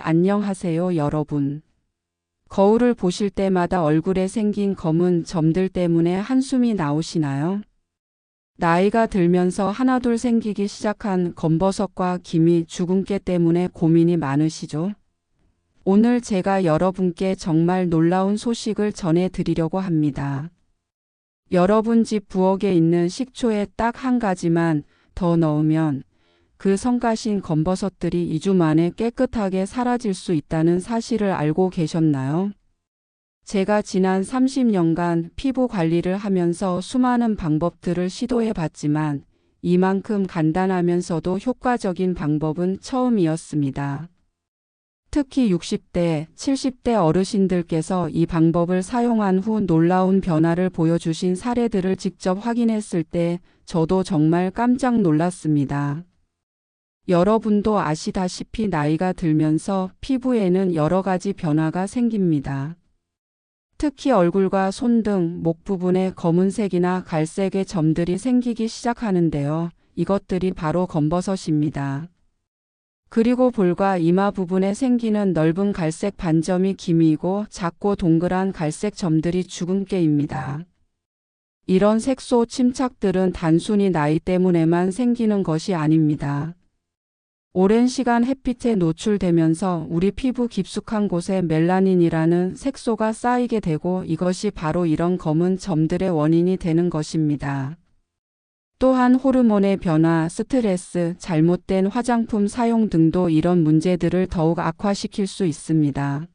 안녕하세요, 여러분. 거울을 보실 때마다 얼굴에 생긴 검은 점들 때문에 한숨이 나오시나요? 나이가 들면서 하나둘 생기기 시작한 검버섯과 기미, 주근깨 때문에 고민이 많으시죠? 오늘 제가 여러분께 정말 놀라운 소식을 전해드리려고 합니다. 여러분 집 부엌에 있는 식초에 딱 한 가지만 더 넣으면 그 성가신 검버섯들이 2주 만에 깨끗하게 사라질 수 있다는 사실을 알고 계셨나요? 제가 지난 30년간 피부 관리를 하면서 수많은 방법들을 시도해 봤지만 이만큼 간단하면서도 효과적인 방법은 처음이었습니다. 특히 60대, 70대 어르신들께서 이 방법을 사용한 후 놀라운 변화를 보여주신 사례들을 직접 확인했을 때 저도 정말 깜짝 놀랐습니다. 여러분도 아시다시피 나이가 들면서 피부에는 여러 가지 변화가 생깁니다. 특히 얼굴과 손 등 목 부분에 검은색이나 갈색의 점들이 생기기 시작하는데요. 이것들이 바로 검버섯입니다. 그리고 볼과 이마 부분에 생기는 넓은 갈색 반점이 기미이고 작고 동그란 갈색 점들이 주근깨입니다. 이런 색소 침착들은 단순히 나이 때문에만 생기는 것이 아닙니다. 오랜 시간 햇빛에 노출되면서 우리 피부 깊숙한 곳에 멜라닌이라는 색소가 쌓이게 되고 이것이 바로 이런 검은 점들의 원인이 되는 것입니다. 또한 호르몬의 변화, 스트레스, 잘못된 화장품 사용 등도 이런 문제들을 더욱 악화시킬 수 있습니다.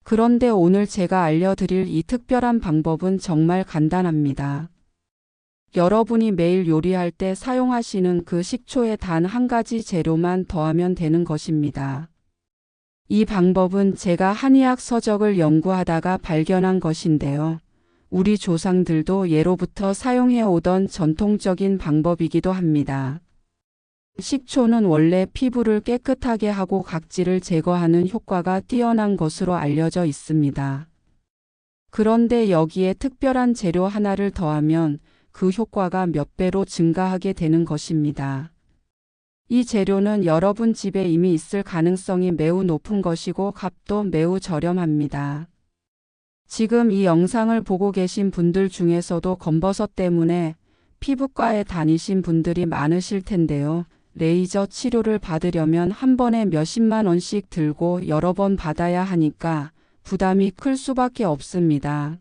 그런데 오늘 제가 알려드릴 이 특별한 방법은 정말 간단합니다. 여러분이 매일 요리할 때 사용하시는 그 식초에 단 한 가지 재료만 더하면 되는 것입니다. 이 방법은 제가 한의학 서적을 연구하다가 발견한 것인데요. 우리 조상들도 예로부터 사용해 오던 전통적인 방법이기도 합니다. 식초는 원래 피부를 깨끗하게 하고 각질을 제거하는 효과가 뛰어난 것으로 알려져 있습니다. 그런데 여기에 특별한 재료 하나를 더하면 그 효과가 몇 배로 증가하게 되는 것입니다. 이 재료는 여러분 집에 이미 있을 가능성이 매우 높은 것이고 값도 매우 저렴합니다. 지금 이 영상을 보고 계신 분들 중에서도 검버섯 때문에 피부과에 다니신 분들이 많으실 텐데요. 레이저 치료를 받으려면 한 번에 몇십만 원씩 들고 여러 번 받아야 하니까 부담이 클 수밖에 없습니다.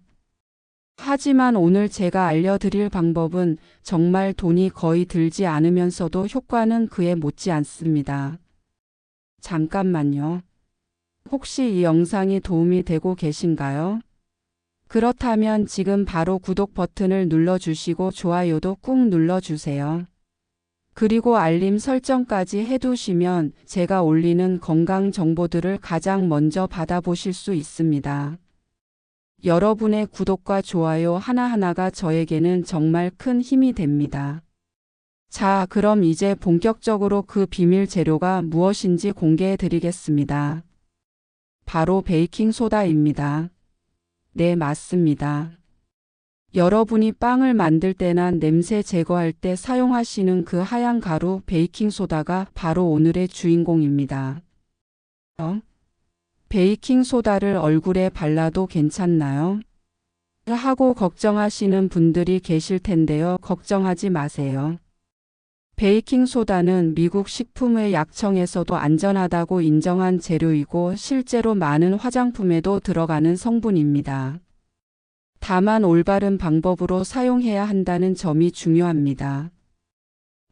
하지만 오늘 제가 알려드릴 방법은 정말 돈이 거의 들지 않으면서도 효과는 그에 못지 않습니다. 잠깐만요. 혹시 이 영상이 도움이 되고 계신가요? 그렇다면 지금 바로 구독 버튼을 눌러주시고 좋아요도 꾹 눌러주세요. 그리고 알림 설정까지 해두시면 제가 올리는 건강 정보들을 가장 먼저 받아보실 수 있습니다. 여러분의 구독과 좋아요 하나하나가 저에게는 정말 큰 힘이 됩니다. 자, 그럼 이제 본격적으로 그 비밀 재료가 무엇인지 공개해 드리겠습니다. 바로 베이킹소다입니다. 네, 맞습니다. 여러분이 빵을 만들 때나 냄새 제거할 때 사용하시는 그 하얀 가루 베이킹소다가 바로 오늘의 주인공입니다. 베이킹소다를 얼굴에 발라도 괜찮나요? 하고 걱정하시는 분들이 계실 텐데요. 걱정하지 마세요. 베이킹소다는 미국 식품의약청에서도 안전하다고 인정한 재료이고 실제로 많은 화장품에도 들어가는 성분입니다. 다만 올바른 방법으로 사용해야 한다는 점이 중요합니다.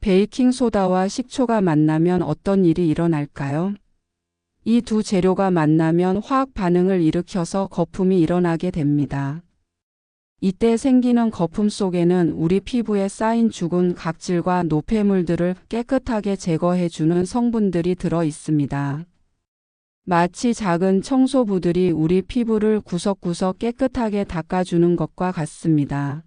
베이킹소다와 식초가 만나면 어떤 일이 일어날까요? 이 두 재료가 만나면 화학 반응을 일으켜서 거품이 일어나게 됩니다. 이때 생기는 거품 속에는 우리 피부에 쌓인 죽은 각질과 노폐물들을 깨끗하게 제거해주는 성분들이 들어 있습니다. 마치 작은 청소부들이 우리 피부를 구석구석 깨끗하게 닦아주는 것과 같습니다.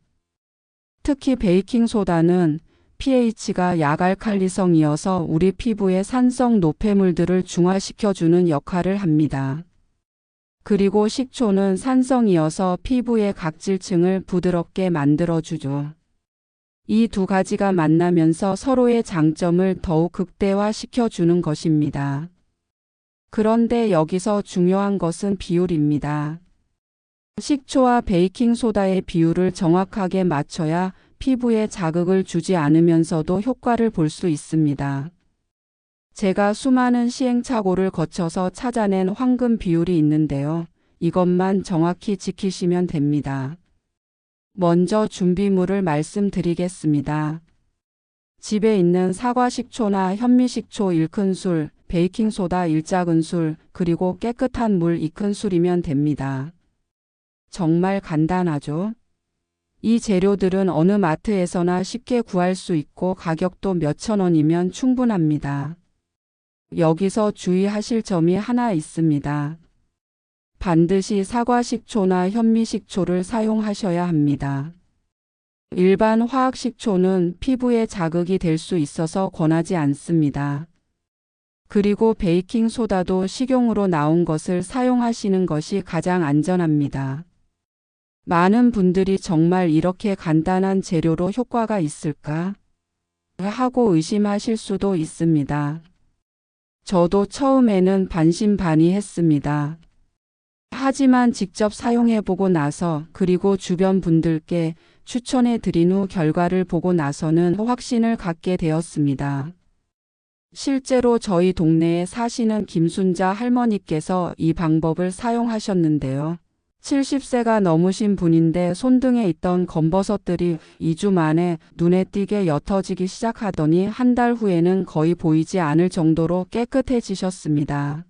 특히 베이킹소다는 pH가 약알칼리성이어서 우리 피부의 산성 노폐물들을 중화시켜주는 역할을 합니다. 그리고 식초는 산성이어서 피부의 각질층을 부드럽게 만들어주죠. 이 두 가지가 만나면서 서로의 장점을 더욱 극대화시켜주는 것입니다. 그런데 여기서 중요한 것은 비율입니다. 식초와 베이킹소다의 비율을 정확하게 맞춰야 피부에 자극을 주지 않으면서도 효과를 볼 수 있습니다. 제가 수많은 시행착오를 거쳐서 찾아낸 황금 비율이 있는데요. 이것만 정확히 지키시면 됩니다. 먼저 준비물을 말씀드리겠습니다. 집에 있는 사과식초나 현미식초 1큰술, 베이킹소다 1작은술, 그리고 깨끗한 물 2큰술이면 됩니다. 정말 간단하죠? 이 재료들은 어느 마트에서나 쉽게 구할 수 있고 가격도 몇천 원이면 충분합니다. 여기서 주의하실 점이 하나 있습니다. 반드시 사과식초나 현미식초를 사용하셔야 합니다. 일반 화학식초는 피부에 자극이 될 수 있어서 권하지 않습니다. 그리고 베이킹소다도 식용으로 나온 것을 사용하시는 것이 가장 안전합니다. 많은 분들이 정말 이렇게 간단한 재료로 효과가 있을까? 하고 의심하실 수도 있습니다. 저도 처음에는 반신반의했습니다. 하지만 직접 사용해보고 나서 그리고 주변 분들께 추천해드린 후 결과를 보고 나서는 확신을 갖게 되었습니다. 실제로 저희 동네에 사시는 김순자 할머니께서 이 방법을 사용하셨는데요. 70세가 넘으신 분인데 손등에 있던 검버섯들이 2주 만에 눈에 띄게 옅어지기 시작하더니 한 달 후에는 거의 보이지 않을 정도로 깨끗해지셨습니다.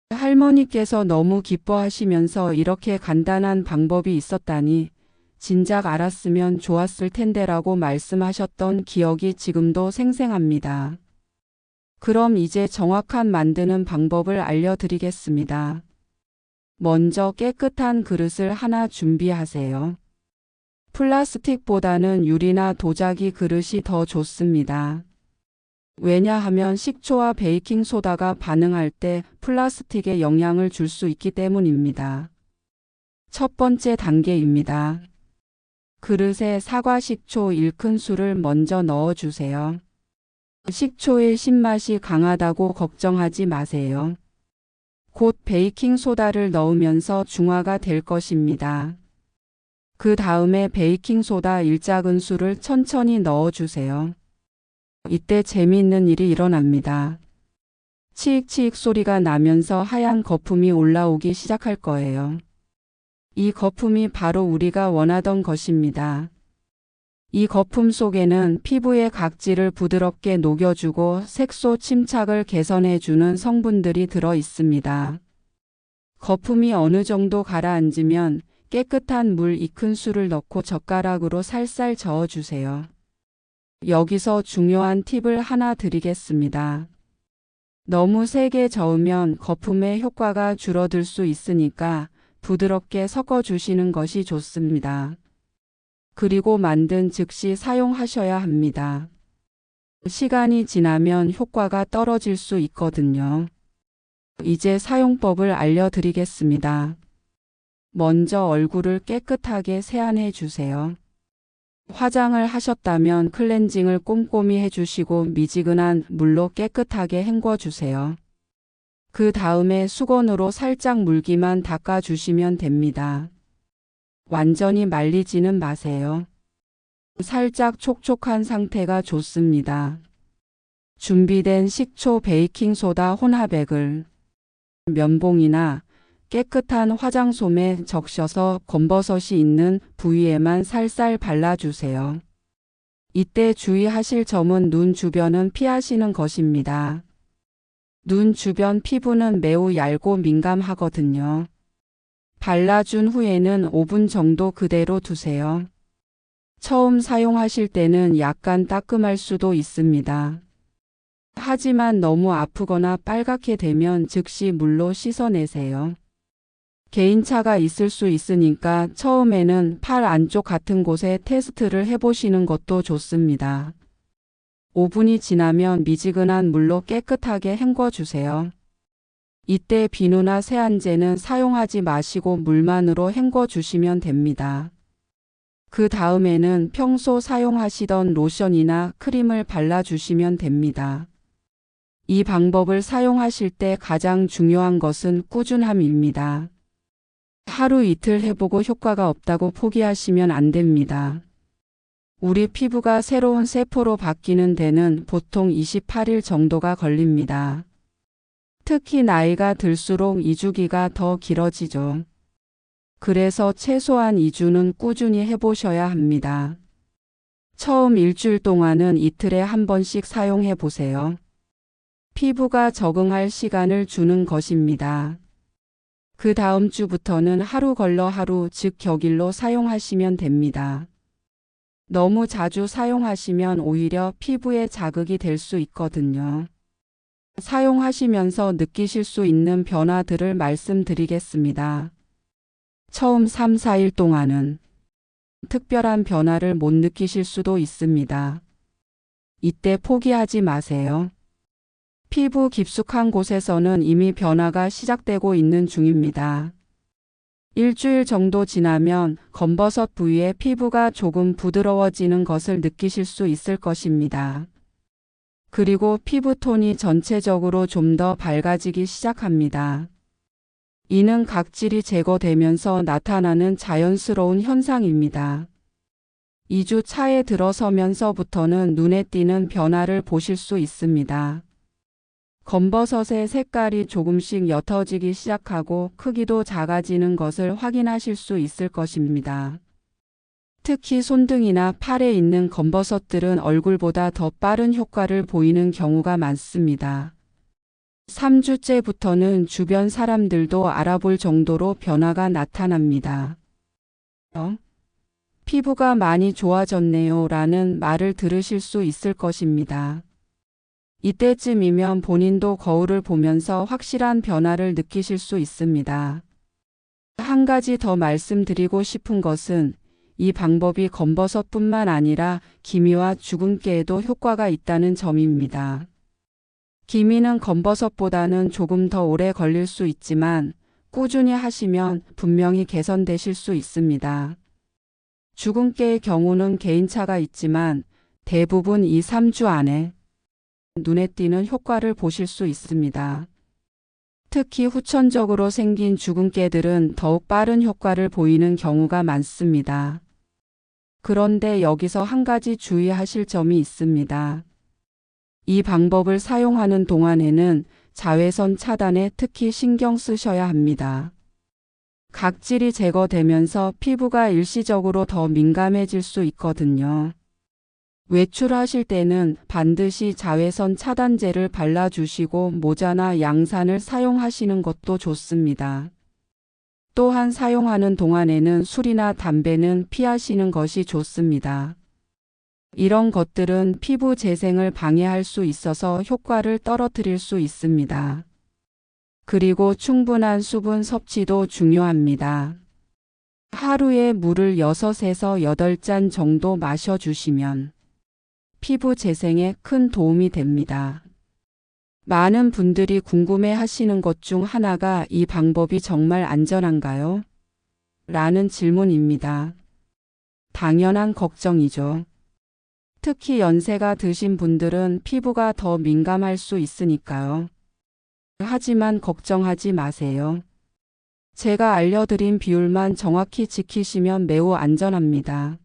할머니께서 너무 기뻐하시면서 이렇게 간단한 방법이 있었다니 진작 알았으면 좋았을 텐데라고 말씀하셨던 기억이 지금도 생생합니다. 그럼 이제 정확한 만드는 방법을 알려드리겠습니다. 먼저 깨끗한 그릇을 하나 준비하세요. 플라스틱보다는 유리나 도자기 그릇이 더 좋습니다. 왜냐하면 식초와 베이킹소다가 반응할 때 플라스틱에 영향을 줄 수 있기 때문입니다. 첫 번째 단계입니다. 그릇에 사과식초 1큰술을 먼저 넣어주세요. 식초의 신맛이 강하다고 걱정하지 마세요. 곧 베이킹소다를 넣으면서 중화가 될 것입니다. 그 다음에 베이킹소다 1작은술을 천천히 넣어주세요. 이때 재미있는 일이 일어납니다. 치익치익 소리가 나면서 하얀 거품이 올라오기 시작할 거예요. 이 거품이 바로 우리가 원하던 것입니다. 이 거품 속에는 피부의 각질을 부드럽게 녹여주고 색소 침착을 개선해주는 성분들이 들어 있습니다. 거품이 어느 정도 가라앉으면 깨끗한 물 2큰술을 넣고 젓가락으로 살살 저어주세요. 여기서 중요한 팁을 하나 드리겠습니다. 너무 세게 저으면 거품의 효과가 줄어들 수 있으니까 부드럽게 섞어주시는 것이 좋습니다. 그리고 만든 즉시 사용하셔야 합니다. 시간이 지나면 효과가 떨어질 수 있거든요. 이제 사용법을 알려드리겠습니다. 먼저 얼굴을 깨끗하게 세안해 주세요. 화장을 하셨다면 클렌징을 꼼꼼히 해주시고 미지근한 물로 깨끗하게 헹궈주세요. 그 다음에 수건으로 살짝 물기만 닦아주시면 됩니다. 완전히 말리지는 마세요. 살짝 촉촉한 상태가 좋습니다. 준비된 식초 베이킹소다 혼합액을 면봉이나 깨끗한 화장솜에 적셔서 검버섯이 있는 부위에만 살살 발라주세요. 이때 주의하실 점은 눈 주변은 피하시는 것입니다. 눈 주변 피부는 매우 얇고 민감하거든요. 발라준 후에는 5분 정도 그대로 두세요. 처음 사용하실 때는 약간 따끔할 수도 있습니다. 하지만 너무 아프거나 빨갛게 되면 즉시 물로 씻어내세요. 개인차가 있을 수 있으니까 처음에는 팔 안쪽 같은 곳에 테스트를 해보시는 것도 좋습니다. 5분이 지나면 미지근한 물로 깨끗하게 헹궈주세요. 이때 비누나 세안제는 사용하지 마시고 물만으로 헹궈주시면 됩니다. 그 다음에는 평소 사용하시던 로션이나 크림을 발라주시면 됩니다. 이 방법을 사용하실 때 가장 중요한 것은 꾸준함입니다. 하루 이틀 해보고 효과가 없다고 포기하시면 안 됩니다. 우리 피부가 새로운 세포로 바뀌는 데는 보통 28일 정도가 걸립니다. 특히 나이가 들수록 이 주기가 더 길어지죠. 그래서 최소한 2주는 꾸준히 해보셔야 합니다. 처음 일주일 동안은 이틀에 한 번씩 사용해 보세요. 피부가 적응할 시간을 주는 것입니다. 그 다음 주부터는 하루 걸러 하루, 즉 격일로 사용하시면 됩니다. 너무 자주 사용하시면 오히려 피부에 자극이 될 수 있거든요. 사용하시면서 느끼실 수 있는 변화들을 말씀드리겠습니다. 처음 3, 4일 동안은 특별한 변화를 못 느끼실 수도 있습니다. 이때 포기하지 마세요. 피부 깊숙한 곳에서는 이미 변화가 시작되고 있는 중입니다. 일주일 정도 지나면 검버섯 부위의 피부가 조금 부드러워지는 것을 느끼실 수 있을 것입니다. 그리고 피부톤이 전체적으로 좀 더 밝아지기 시작합니다. 이는 각질이 제거되면서 나타나는 자연스러운 현상입니다. 2주 차에 들어서면서부터는 눈에 띄는 변화를 보실 수 있습니다. 검버섯의 색깔이 조금씩 옅어지기 시작하고 크기도 작아지는 것을 확인하실 수 있을 것입니다. 특히 손등이나 팔에 있는 검버섯들은 얼굴보다 더 빠른 효과를 보이는 경우가 많습니다. 3주째부터는 주변 사람들도 알아볼 정도로 변화가 나타납니다. 피부가 많이 좋아졌네요 라는 말을 들으실 수 있을 것입니다. 이때쯤이면 본인도 거울을 보면서 확실한 변화를 느끼실 수 있습니다. 한 가지 더 말씀드리고 싶은 것은 이 방법이 검버섯뿐만 아니라 기미와 주근깨에도 효과가 있다는 점입니다. 기미는 검버섯보다는 조금 더 오래 걸릴 수 있지만 꾸준히 하시면 분명히 개선되실 수 있습니다. 주근깨의 경우는 개인차가 있지만 대부분 2, 3주 안에 눈에 띄는 효과를 보실 수 있습니다. 특히 후천적으로 생긴 주근깨들은 더욱 빠른 효과를 보이는 경우가 많습니다. 그런데 여기서 한 가지 주의하실 점이 있습니다. 이 방법을 사용하는 동안에는 자외선 차단에 특히 신경 쓰셔야 합니다. 각질이 제거되면서 피부가 일시적으로 더 민감해질 수 있거든요. 외출하실 때는 반드시 자외선 차단제를 발라주시고 모자나 양산을 사용하시는 것도 좋습니다. 또한 사용하는 동안에는 술이나 담배는 피하시는 것이 좋습니다. 이런 것들은 피부 재생을 방해할 수 있어서 효과를 떨어뜨릴 수 있습니다. 그리고 충분한 수분 섭취도 중요합니다. 하루에 물을 6에서 8잔 정도 마셔주시면 피부 재생에 큰 도움이 됩니다. 많은 분들이 궁금해 하시는 것 중 하나가 이 방법이 정말 안전한가요? 라는 질문입니다. 당연한 걱정이죠. 특히 연세가 드신 분들은 피부가 더 민감할 수 있으니까요. 하지만 걱정하지 마세요. 제가 알려드린 비율만 정확히 지키시면 매우 안전합니다.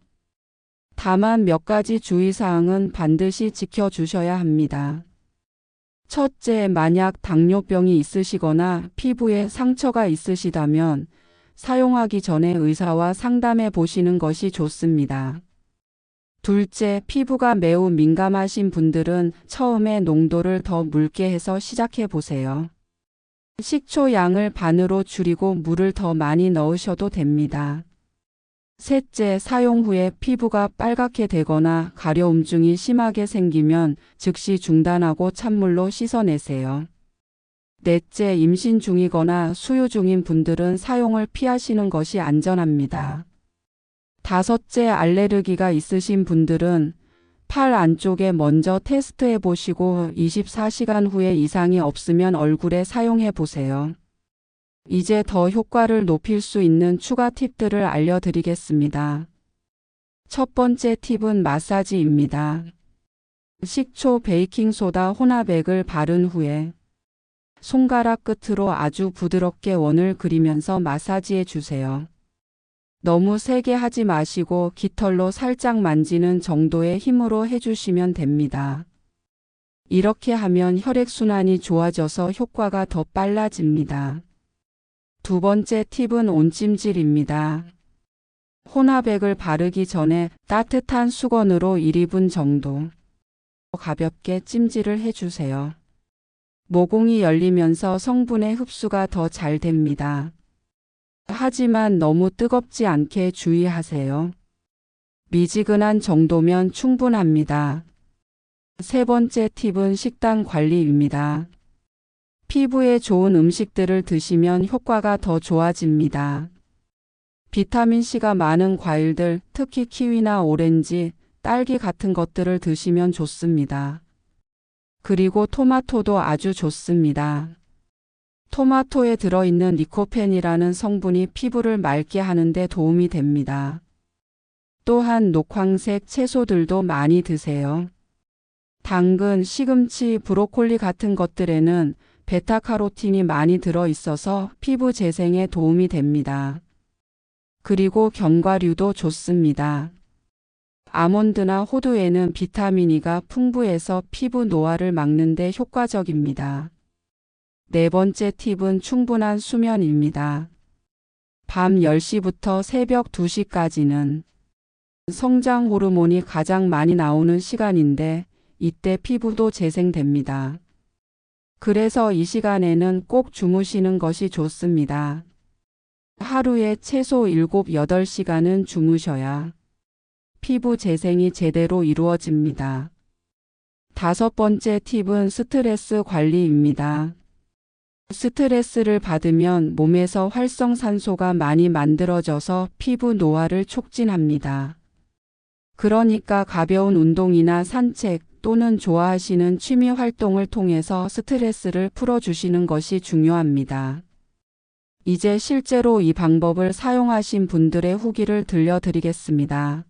다만 몇 가지 주의사항은 반드시 지켜주셔야 합니다. 첫째, 만약 당뇨병이 있으시거나 피부에 상처가 있으시다면 사용하기 전에 의사와 상담해 보시는 것이 좋습니다. 둘째, 피부가 매우 민감하신 분들은 처음에 농도를 더 묽게 해서 시작해 보세요. 식초 양을 반으로 줄이고 물을 더 많이 넣으셔도 됩니다. 셋째, 사용 후에 피부가 빨갛게 되거나 가려움증이 심하게 생기면 즉시 중단하고 찬물로 씻어내세요. 넷째, 임신 중이거나 수유 중인 분들은 사용을 피하시는 것이 안전합니다. 다섯째, 알레르기가 있으신 분들은 팔 안쪽에 먼저 테스트해 보시고 24시간 후에 이상이 없으면 얼굴에 사용해 보세요. 이제 더 효과를 높일 수 있는 추가 팁들을 알려드리겠습니다. 첫 번째 팁은 마사지입니다. 식초, 베이킹소다 혼합액을 바른 후에 손가락 끝으로 아주 부드럽게 원을 그리면서 마사지해 주세요. 너무 세게 하지 마시고 깃털로 살짝 만지는 정도의 힘으로 해주시면 됩니다. 이렇게 하면 혈액순환이 좋아져서 효과가 더 빨라집니다. 두 번째 팁은 온찜질입니다. 혼합액을 바르기 전에 따뜻한 수건으로 1~2분 정도 가볍게 찜질을 해주세요. 모공이 열리면서 성분의 흡수가 더 잘 됩니다. 하지만 너무 뜨겁지 않게 주의하세요. 미지근한 정도면 충분합니다. 세 번째 팁은 식단 관리입니다. 피부에 좋은 음식들을 드시면 효과가 더 좋아집니다. 비타민C가 많은 과일들, 특히 키위나 오렌지, 딸기 같은 것들을 드시면 좋습니다. 그리고 토마토도 아주 좋습니다. 토마토에 들어있는 리코펜이라는 성분이 피부를 맑게 하는 데 도움이 됩니다. 또한 녹황색 채소들도 많이 드세요. 당근, 시금치, 브로콜리 같은 것들에는 베타카로틴이 많이 들어있어서 피부 재생에 도움이 됩니다. 그리고 견과류도 좋습니다. 아몬드나 호두에는 비타민 E가 풍부해서 피부 노화를 막는 데 효과적입니다. 네 번째 팁은 충분한 수면입니다. 밤 10시부터 새벽 2시까지는 성장 호르몬이 가장 많이 나오는 시간인데 이때 피부도 재생됩니다. 그래서 이 시간에는 꼭 주무시는 것이 좋습니다. 하루에 최소 7~8시간은 주무셔야 피부 재생이 제대로 이루어집니다. 다섯 번째 팁은 스트레스 관리입니다. 스트레스를 받으면 몸에서 활성산소가 많이 만들어져서 피부 노화를 촉진합니다. 그러니까 가벼운 운동이나 산책 또는 좋아하시는 취미 활동을 통해서 스트레스를 풀어주시는 것이 중요합니다. 이제 실제로 이 방법을 사용하신 분들의 후기를 들려드리겠습니다.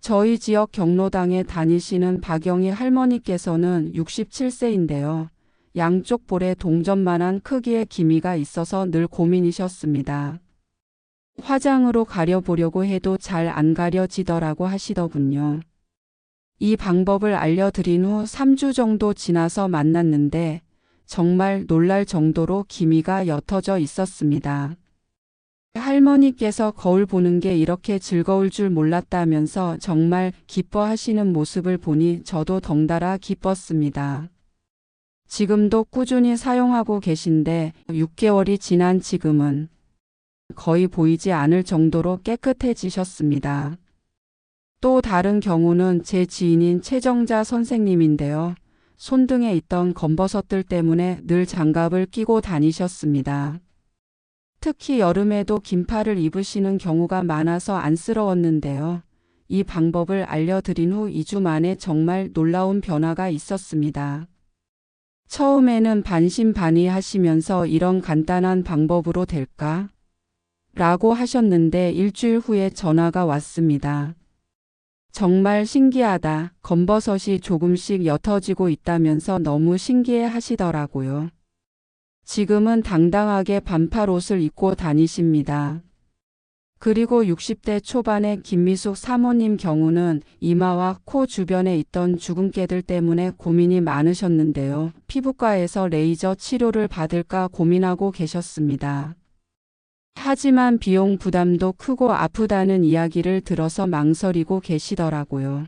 저희 지역 경로당에 다니시는 박영희 할머니께서는 67세인데요. 양쪽 볼에 동전만한 크기의 기미가 있어서 늘 고민이셨습니다. 화장으로 가려보려고 해도 잘 안 가려지더라고 하시더군요. 이 방법을 알려드린 후 3주 정도 지나서 만났는데 정말 놀랄 정도로 기미가 옅어져 있었습니다. 할머니께서 거울 보는 게 이렇게 즐거울 줄 몰랐다면서 정말 기뻐하시는 모습을 보니 저도 덩달아 기뻤습니다. 지금도 꾸준히 사용하고 계신데 6개월이 지난 지금은 거의 보이지 않을 정도로 깨끗해지셨습니다. 또 다른 경우는 제 지인인 최정자 선생님인데요. 손등에 있던 검버섯들 때문에 늘 장갑을 끼고 다니셨습니다. 특히 여름에도 긴팔을 입으시는 경우가 많아서 안쓰러웠는데요. 이 방법을 알려드린 후 2주 만에 정말 놀라운 변화가 있었습니다. 처음에는 반신반의하시면서 이런 간단한 방법으로 될까? 라고 하셨는데 일주일 후에 전화가 왔습니다. 정말 신기하다. 검버섯이 조금씩 옅어지고 있다면서 너무 신기해 하시더라고요. 지금은 당당하게 반팔 옷을 입고 다니십니다. 그리고 60대 초반의 김미숙 사모님 경우는 이마와 코 주변에 있던 주근깨들 때문에 고민이 많으셨는데요. 피부과에서 레이저 치료를 받을까 고민하고 계셨습니다. 하지만 비용 부담도 크고 아프다는 이야기를 들어서 망설이고 계시더라고요.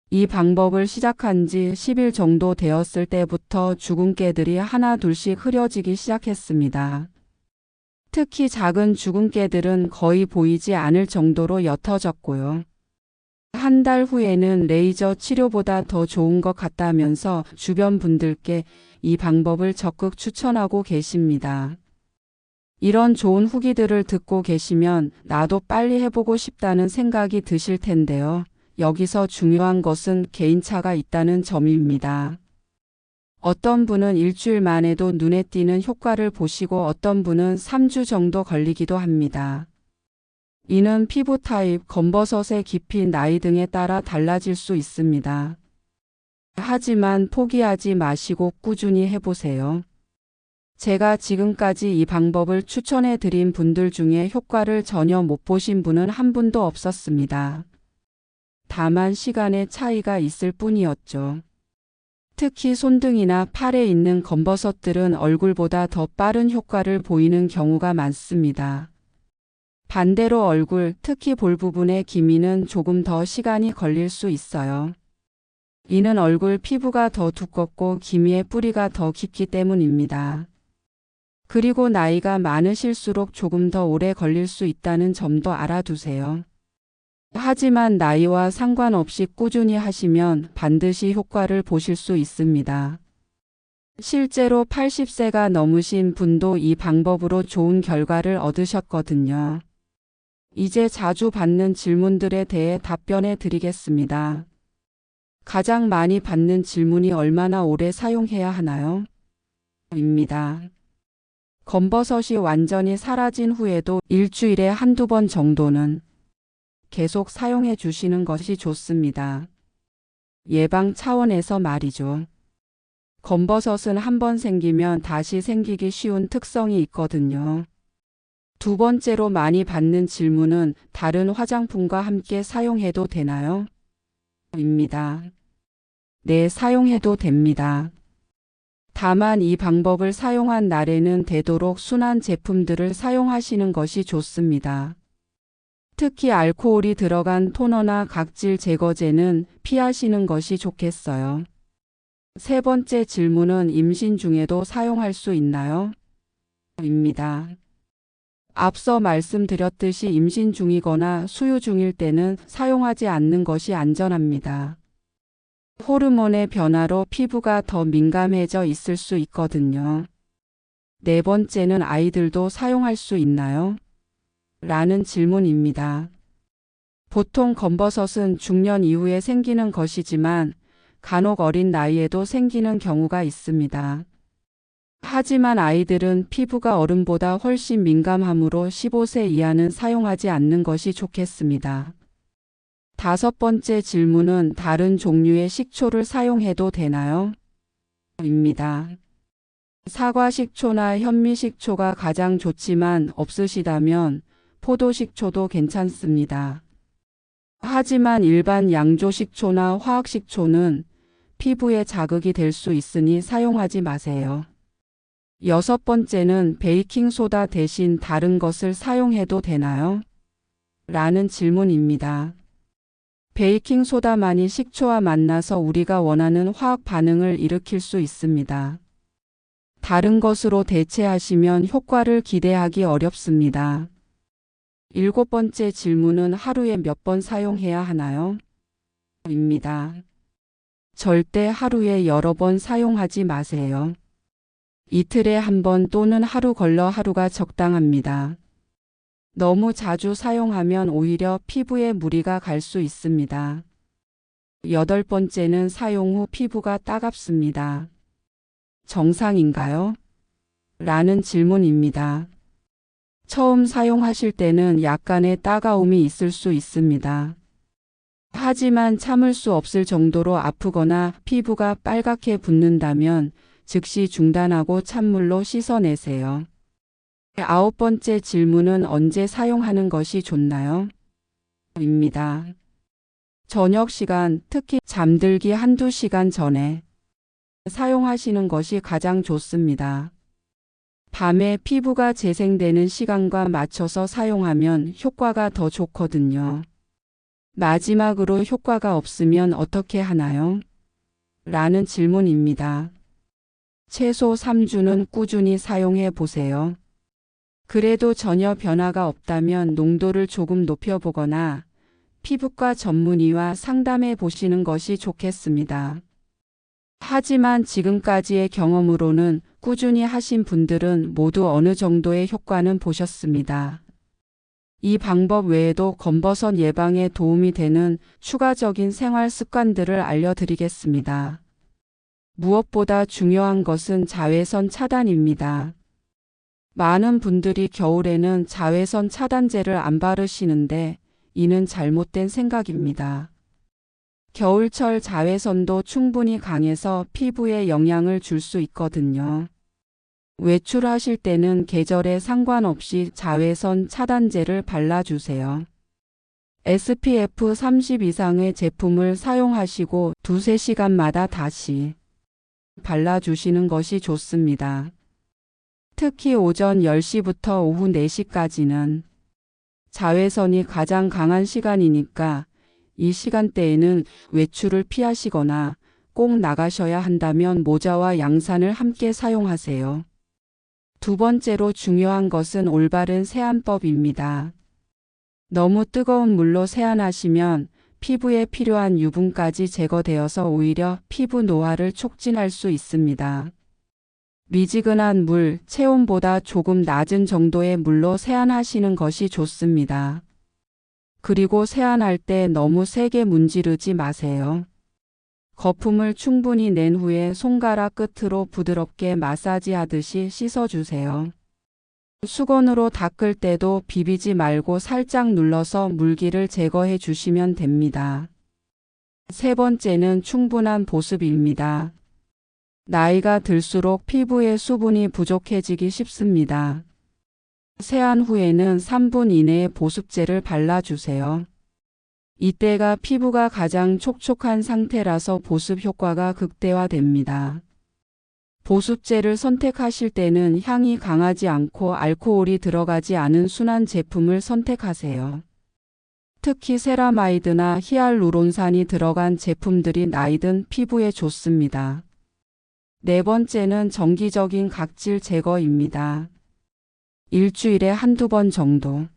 이 방법을 시작한 지 10일 정도 되었을 때부터 주근깨들이 하나 둘씩 흐려지기 시작했습니다. 특히 작은 주근깨들은 거의 보이지 않을 정도로 옅어졌고요. 한 달 후에는 레이저 치료보다 더 좋은 것 같다면서 주변 분들께 이 방법을 적극 추천하고 계십니다. 이런 좋은 후기들을 듣고 계시면 나도 빨리 해보고 싶다는 생각이 드실 텐데요. 여기서 중요한 것은 개인차가 있다는 점입니다. 어떤 분은 일주일 만에도 눈에 띄는 효과를 보시고 어떤 분은 3주 정도 걸리기도 합니다. 이는 피부 타입, 검버섯의 깊이, 나이 등에 따라 달라질 수 있습니다. 하지만 포기하지 마시고 꾸준히 해보세요. 제가 지금까지 이 방법을 추천해 드린 분들 중에 효과를 전혀 못 보신 분은 한 분도 없었습니다. 다만 시간의 차이가 있을 뿐이었죠. 특히 손등이나 팔에 있는 검버섯들은 얼굴보다 더 빠른 효과를 보이는 경우가 많습니다. 반대로 얼굴, 특히 볼 부분의 기미는 조금 더 시간이 걸릴 수 있어요. 이는 얼굴 피부가 더 두껍고 기미의 뿌리가 더 깊기 때문입니다. 그리고 나이가 많으실수록 조금 더 오래 걸릴 수 있다는 점도 알아두세요. 하지만 나이와 상관없이 꾸준히 하시면 반드시 효과를 보실 수 있습니다. 실제로 80세가 넘으신 분도 이 방법으로 좋은 결과를 얻으셨거든요. 이제 자주 받는 질문들에 대해 답변해 드리겠습니다. 가장 많이 받는 질문이 얼마나 오래 사용해야 하나요? 입니다. 검버섯이 완전히 사라진 후에도 일주일에 한두 번 정도는 계속 사용해 주시는 것이 좋습니다. 예방 차원에서 말이죠. 검버섯은 한번 생기면 다시 생기기 쉬운 특성이 있거든요. 두 번째로 많이 받는 질문은 다른 화장품과 함께 사용해도 되나요? 입니다. 네, 사용해도 됩니다. 다만 이 방법을 사용한 날에는 되도록 순한 제품들을 사용하시는 것이 좋습니다. 특히 알코올이 들어간 토너나 각질 제거제는 피하시는 것이 좋겠어요. 세 번째 질문은 임신 중에도 사용할 수 있나요? 입니다. 앞서 말씀드렸듯이 임신 중이거나 수유 중일 때는 사용하지 않는 것이 안전합니다. 호르몬의 변화로 피부가 더 민감해져 있을 수 있거든요. 네 번째는 아이들도 사용할 수 있나요? 라는 질문입니다. 보통 검버섯은 중년 이후에 생기는 것이지만 간혹 어린 나이에도 생기는 경우가 있습니다. 하지만 아이들은 피부가 어른보다 훨씬 민감하므로 15세 이하는 사용하지 않는 것이 좋겠습니다. 다섯 번째 질문은 다른 종류의 식초를 사용해도 되나요? 입니다. 사과 식초나 현미 식초가 가장 좋지만 없으시다면 포도 식초도 괜찮습니다. 하지만 일반 양조 식초나 화학 식초는 피부에 자극이 될 수 있으니 사용하지 마세요. 여섯 번째는 베이킹소다 대신 다른 것을 사용해도 되나요? 라는 질문입니다. 베이킹소다만이 식초와 만나서 우리가 원하는 화학 반응을 일으킬 수 있습니다. 다른 것으로 대체하시면 효과를 기대하기 어렵습니다. 일곱 번째 질문은 하루에 몇 번 사용해야 하나요? 입니다. 절대 하루에 여러 번 사용하지 마세요. 이틀에 한 번 또는 하루 걸러 하루가 적당합니다. 너무 자주 사용하면 오히려 피부에 무리가 갈 수 있습니다. 여덟 번째는 사용 후 피부가 따갑습니다. 정상인가요? 라는 질문입니다. 처음 사용하실 때는 약간의 따가움이 있을 수 있습니다. 하지만 참을 수 없을 정도로 아프거나 피부가 빨갛게 붓는다면 즉시 중단하고 찬물로 씻어내세요. 아홉 번째 질문은 언제 사용하는 것이 좋나요? 입니다. 저녁 시간, 특히 잠들기 한두 시간 전에 사용하시는 것이 가장 좋습니다. 밤에 피부가 재생되는 시간과 맞춰서 사용하면 효과가 더 좋거든요. 마지막으로 효과가 없으면 어떻게 하나요? 라는 질문입니다. 최소 3주는 꾸준히 사용해 보세요. 그래도 전혀 변화가 없다면 농도를 조금 높여보거나 피부과 전문의와 상담해 보시는 것이 좋겠습니다. 하지만 지금까지의 경험으로는 꾸준히 하신 분들은 모두 어느 정도의 효과는 보셨습니다. 이 방법 외에도 검버섯 예방에 도움이 되는 추가적인 생활 습관들을 알려드리겠습니다. 무엇보다 중요한 것은 자외선 차단입니다. 많은 분들이 겨울에는 자외선 차단제를 안 바르시는데 이는 잘못된 생각입니다. 겨울철 자외선도 충분히 강해서 피부에 영향을 줄 수 있거든요. 외출하실 때는 계절에 상관없이 자외선 차단제를 발라주세요. SPF 30 이상의 제품을 사용하시고 2~3시간마다 다시 발라주시는 것이 좋습니다. 특히 오전 10시부터 오후 4시까지는 자외선이 가장 강한 시간이니까 이 시간대에는 외출을 피하시거나 꼭 나가셔야 한다면 모자와 양산을 함께 사용하세요. 두 번째로 중요한 것은 올바른 세안법입니다. 너무 뜨거운 물로 세안하시면 피부에 필요한 유분까지 제거되어서 오히려 피부 노화를 촉진할 수 있습니다. 미지근한 물, 체온보다 조금 낮은 정도의 물로 세안하시는 것이 좋습니다. 그리고 세안할 때 너무 세게 문지르지 마세요. 거품을 충분히 낸 후에 손가락 끝으로 부드럽게 마사지하듯이 씻어주세요. 수건으로 닦을 때도 비비지 말고 살짝 눌러서 물기를 제거해 주시면 됩니다. 세 번째는 충분한 보습입니다. 나이가 들수록 피부에 수분이 부족해지기 쉽습니다. 세안 후에는 3분 이내에 보습제를 발라주세요. 이때가 피부가 가장 촉촉한 상태라서 보습 효과가 극대화됩니다. 보습제를 선택하실 때는 향이 강하지 않고 알코올이 들어가지 않은 순한 제품을 선택하세요. 특히 세라마이드나 히알루론산이 들어간 제품들이 나이든 피부에 좋습니다. 네 번째는 정기적인 각질 제거입니다. 일주일에 한두 번 정도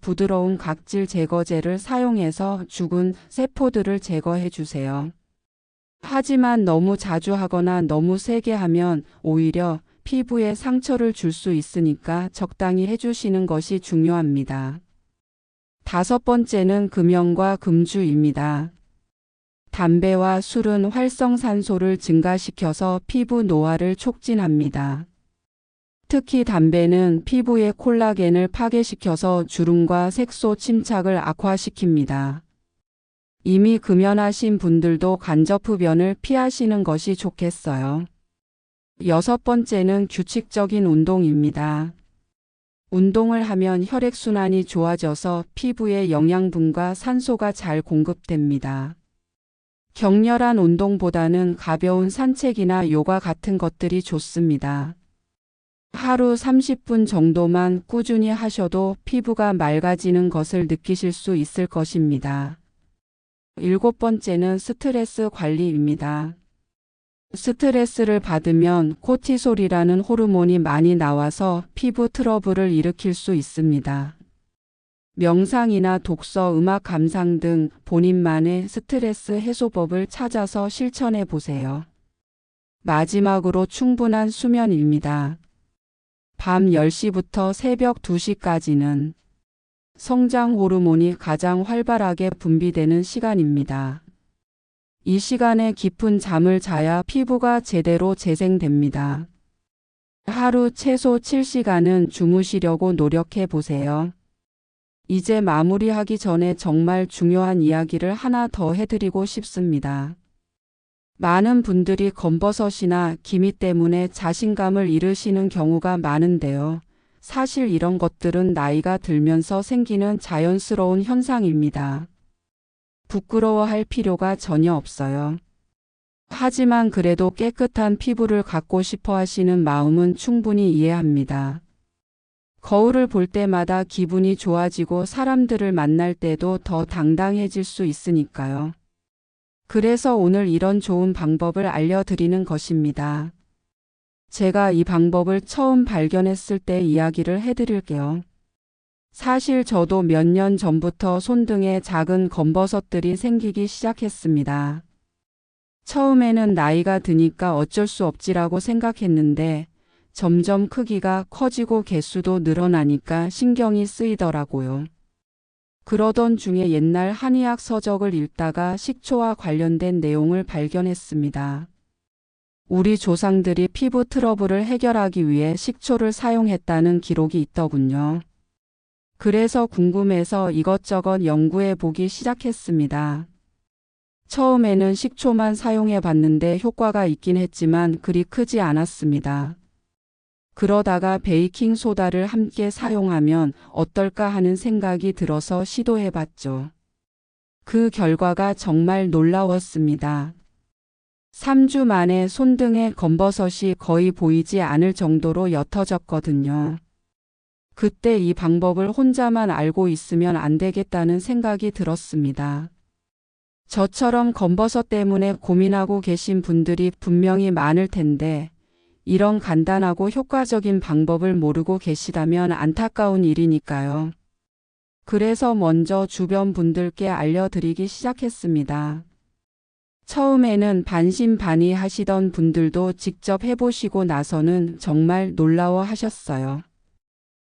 부드러운 각질 제거제를 사용해서 죽은 세포들을 제거해 주세요. 하지만 너무 자주 하거나 너무 세게 하면 오히려 피부에 상처를 줄 수 있으니까 적당히 해주시는 것이 중요합니다. 다섯 번째는 금연과 금주입니다. 담배와 술은 활성산소를 증가시켜서 피부 노화를 촉진합니다. 특히 담배는 피부의 콜라겐을 파괴시켜서 주름과 색소 침착을 악화시킵니다. 이미 금연하신 분들도 간접 흡연을 피하시는 것이 좋겠어요. 여섯 번째는 규칙적인 운동입니다. 운동을 하면 혈액순환이 좋아져서 피부에 영양분과 산소가 잘 공급됩니다. 격렬한 운동보다는 가벼운 산책이나 요가 같은 것들이 좋습니다. 하루 30분 정도만 꾸준히 하셔도 피부가 맑아지는 것을 느끼실 수 있을 것입니다. 일곱 번째는 스트레스 관리입니다. 스트레스를 받으면 코티솔이라는 호르몬이 많이 나와서 피부 트러블을 일으킬 수 있습니다. 명상이나 독서, 음악 감상 등 본인만의 스트레스 해소법을 찾아서 실천해 보세요. 마지막으로 충분한 수면입니다. 밤 10시부터 새벽 2시까지는 성장 호르몬이 가장 활발하게 분비되는 시간입니다. 이 시간에 깊은 잠을 자야 피부가 제대로 재생됩니다. 하루 최소 7시간은 주무시려고 노력해 보세요. 이제 마무리하기 전에 정말 중요한 이야기를 하나 더 해드리고 싶습니다. 많은 분들이 검버섯이나 기미 때문에 자신감을 잃으시는 경우가 많은데요. 사실 이런 것들은 나이가 들면서 생기는 자연스러운 현상입니다. 부끄러워할 필요가 전혀 없어요. 하지만 그래도 깨끗한 피부를 갖고 싶어 하시는 마음은 충분히 이해합니다. 거울을 볼 때마다 기분이 좋아지고 사람들을 만날 때도 더 당당해질 수 있으니까요. 그래서 오늘 이런 좋은 방법을 알려드리는 것입니다. 제가 이 방법을 처음 발견했을 때 이야기를 해드릴게요. 사실 저도 몇 년 전부터 손등에 작은 검버섯들이 생기기 시작했습니다. 처음에는 나이가 드니까 어쩔 수 없지라고 생각했는데 점점 크기가 커지고 개수도 늘어나니까 신경이 쓰이더라고요. 그러던 중에 옛날 한의학 서적을 읽다가 식초와 관련된 내용을 발견했습니다. 우리 조상들이 피부 트러블을 해결하기 위해 식초를 사용했다는 기록이 있더군요. 그래서 궁금해서 이것저것 연구해 보기 시작했습니다. 처음에는 식초만 사용해 봤는데 효과가 있긴 했지만 그리 크지 않았습니다. 그러다가 베이킹 소다를 함께 사용하면 어떨까 하는 생각이 들어서 시도해 봤죠. 그 결과가 정말 놀라웠습니다. 3주 만에 손등에 검버섯이 거의 보이지 않을 정도로 옅어졌거든요. 그때 이 방법을 혼자만 알고 있으면 안 되겠다는 생각이 들었습니다. 저처럼 검버섯 때문에 고민하고 계신 분들이 분명히 많을 텐데 이런 간단하고 효과적인 방법을 모르고 계시다면 안타까운 일이니까요. 그래서 먼저 주변 분들께 알려드리기 시작했습니다. 처음에는 반신반의하시던 분들도 직접 해보시고 나서는 정말 놀라워하셨어요.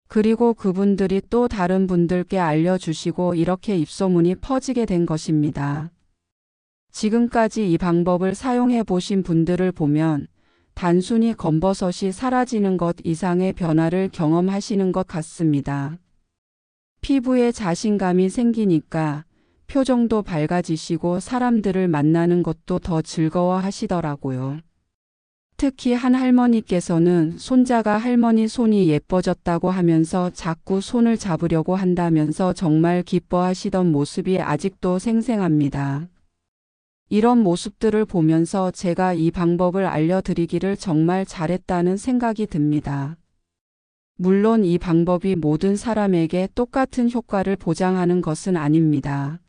그리고 그분들이 또 다른 분들께 알려주시고 이렇게 입소문이 퍼지게 된 것입니다. 지금까지 이 방법을 사용해 보신 분들을 보면 단순히 검버섯이 사라지는 것 이상의 변화를 경험하시는 것 같습니다. 피부에 자신감이 생기니까 표정도 밝아지시고 사람들을 만나는 것도 더 즐거워하시더라고요. 특히 한 할머니께서는 손자가 할머니 손이 예뻐졌다고 하면서 자꾸 손을 잡으려고 한다면서 정말 기뻐하시던 모습이 아직도 생생합니다. 이런 모습들을 보면서 제가 이 방법을 알려드리기를 정말 잘했다는 생각이 듭니다. 물론 이 방법이 모든 사람에게 똑같은 효과를 보장하는 것은 아닙니다.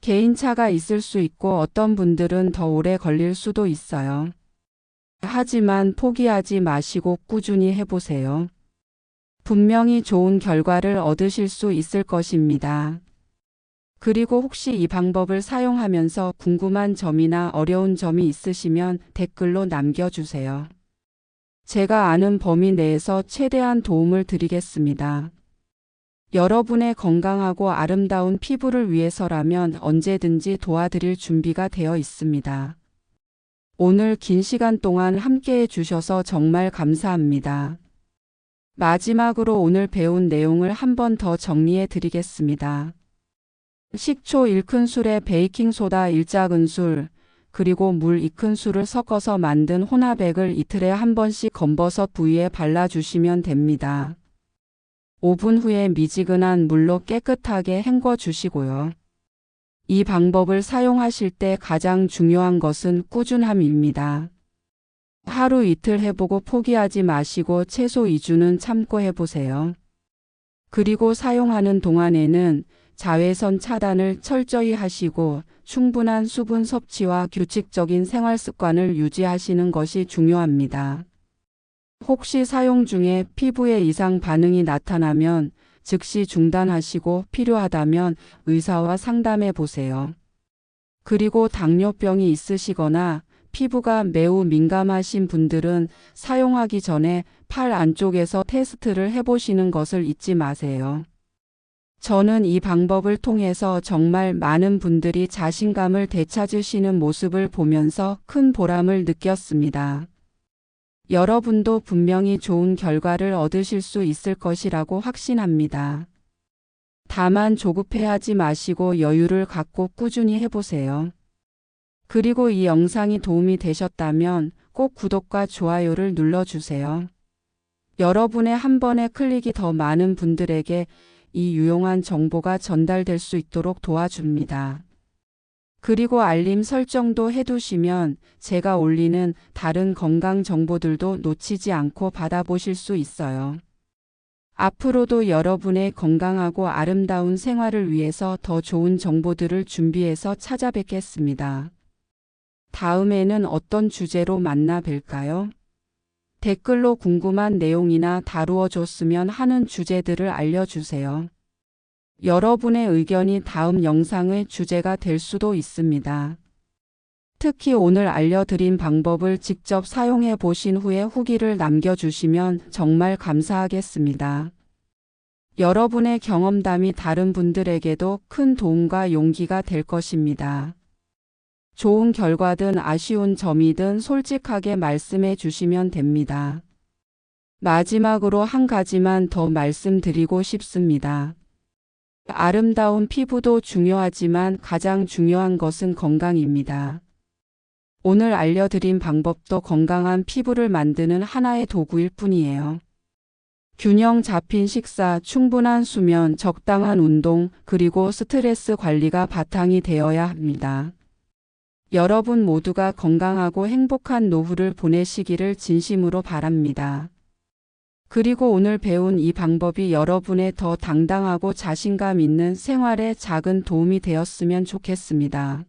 개인차가 있을 수 있고 어떤 분들은 더 오래 걸릴 수도 있어요. 하지만 포기하지 마시고 꾸준히 해보세요. 분명히 좋은 결과를 얻으실 수 있을 것입니다. 그리고 혹시 이 방법을 사용하면서 궁금한 점이나 어려운 점이 있으시면 댓글로 남겨주세요. 제가 아는 범위 내에서 최대한 도움을 드리겠습니다. 여러분의 건강하고 아름다운 피부를 위해서라면 언제든지 도와드릴 준비가 되어 있습니다. 오늘 긴 시간 동안 함께해 주셔서 정말 감사합니다. 마지막으로 오늘 배운 내용을 한 번 더 정리해 드리겠습니다. 식초 1큰술에 베이킹소다 1작은술, 그리고 물 2큰술을 섞어서 만든 혼합액을 이틀에 한 번씩 검버섯 부위에 발라주시면 됩니다. 5분 후에 미지근한 물로 깨끗하게 헹궈 주시고요. 이 방법을 사용하실 때 가장 중요한 것은 꾸준함입니다. 하루 이틀 해보고 포기하지 마시고 최소 2주는 참고 해보세요. 그리고 사용하는 동안에는 자외선 차단을 철저히 하시고 충분한 수분 섭취와 규칙적인 생활 습관을 유지하시는 것이 중요합니다. 혹시 사용 중에 피부에 이상 반응이 나타나면 즉시 중단하시고 필요하다면 의사와 상담해 보세요. 그리고 당뇨병이 있으시거나 피부가 매우 민감하신 분들은 사용하기 전에 팔 안쪽에서 테스트를 해보시는 것을 잊지 마세요. 저는 이 방법을 통해서 정말 많은 분들이 자신감을 되찾으시는 모습을 보면서 큰 보람을 느꼈습니다. 여러분도 분명히 좋은 결과를 얻으실 수 있을 것이라고 확신합니다. 다만 조급해하지 마시고 여유를 갖고 꾸준히 해보세요. 그리고 이 영상이 도움이 되셨다면 꼭 구독과 좋아요를 눌러주세요. 여러분의 한 번의 클릭이 더 많은 분들에게 이 유용한 정보가 전달될 수 있도록 도와줍니다. 그리고 알림 설정도 해두시면 제가 올리는 다른 건강 정보들도 놓치지 않고 받아보실 수 있어요. 앞으로도 여러분의 건강하고 아름다운 생활을 위해서 더 좋은 정보들을 준비해서 찾아뵙겠습니다. 다음에는 어떤 주제로 만나 뵐까요? 댓글로 궁금한 내용이나 다루어 줬으면 하는 주제들을 알려주세요. 여러분의 의견이 다음 영상의 주제가 될 수도 있습니다. 특히 오늘 알려드린 방법을 직접 사용해 보신 후에 후기를 남겨주시면 정말 감사하겠습니다. 여러분의 경험담이 다른 분들에게도 큰 도움과 용기가 될 것입니다. 좋은 결과든 아쉬운 점이든 솔직하게 말씀해 주시면 됩니다. 마지막으로 한 가지만 더 말씀드리고 싶습니다. 아름다운 피부도 중요하지만 가장 중요한 것은 건강입니다. 오늘 알려드린 방법도 건강한 피부를 만드는 하나의 도구일 뿐이에요. 균형 잡힌 식사, 충분한 수면, 적당한 운동, 그리고 스트레스 관리가 바탕이 되어야 합니다. 여러분 모두가 건강하고 행복한 노후를 보내시기를 진심으로 바랍니다. 그리고 오늘 배운 이 방법이 여러분의 더 당당하고 자신감 있는 생활에 작은 도움이 되었으면 좋겠습니다.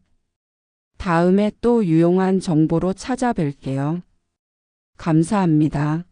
다음에 또 유용한 정보로 찾아뵐게요. 감사합니다.